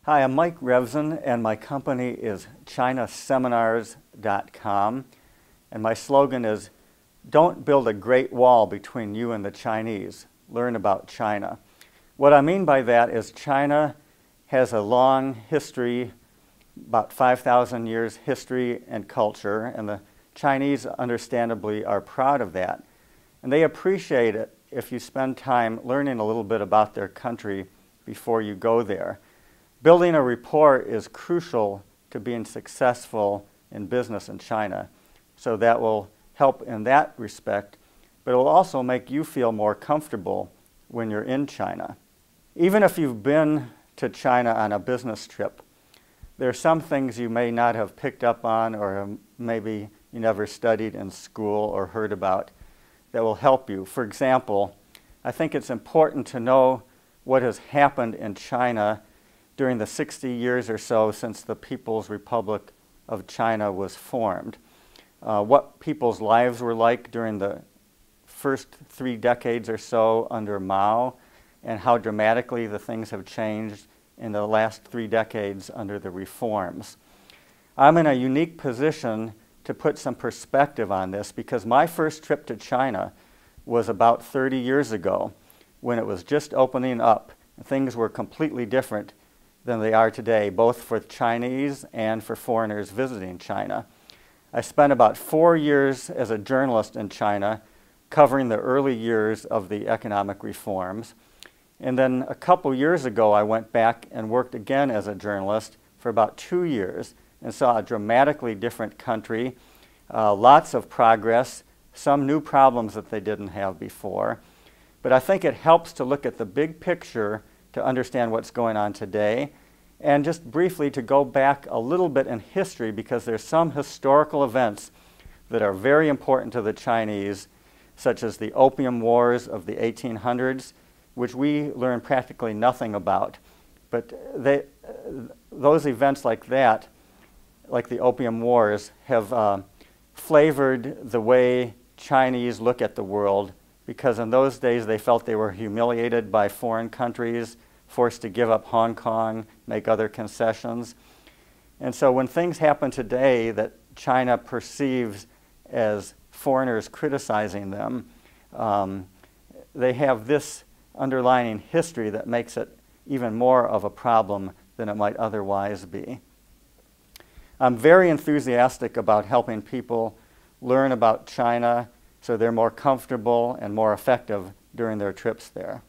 Hi, I'm Mike Revzin, and my company is chinaseminars.com, and my slogan is, "Don't build a great wall between you and the Chinese. Learn about China." What I mean by that is China has a long history, about 5,000 years history and culture, and the Chinese understandably are proud of that. And they appreciate it if you spend time learning a little bit about their country before you go there. Building a rapport is crucial to being successful in business in China. So that will help in that respect, but it will also make you feel more comfortable when you're in China. Even if you've been to China on a business trip, there are some things you may not have picked up on, or maybe you never studied in school or heard about, that will help you. For example, I think it's important to know what has happened in China during the 60 years or so since the People's Republic of China was formed. What people's lives were like during the first 3 decades or so under Mao, and how dramatically the things have changed in the last 3 decades under the reforms. I'm in a unique position to put some perspective on this because my first trip to China was about 30 years ago when it was just opening up. Things were completely different than they are today, both for Chinese and for foreigners visiting China. I spent about 4 years as a journalist in China covering the early years of the economic reforms. And then a couple years ago, I went back and worked again as a journalist for about 2 years and saw a dramatically different country, lots of progress, some new problems that they didn't have before. But I think it helps to look at the big picture to understand what's going on today, and just briefly to go back a little bit in history because there's some historical events that are very important to the Chinese, such as the Opium Wars of the 1800s, which we learn practically nothing about. But those events like that, like the Opium Wars, have flavored the way Chinese look at the world, because in those days they felt they were humiliated by foreign countries, forced to give up Hong Kong, make other concessions. And so when things happen today that China perceives as foreigners criticizing them, they have this underlying history that makes it even more of a problem than it might otherwise be. I'm very enthusiastic about helping people learn about China so they're more comfortable and more effective during their trips there.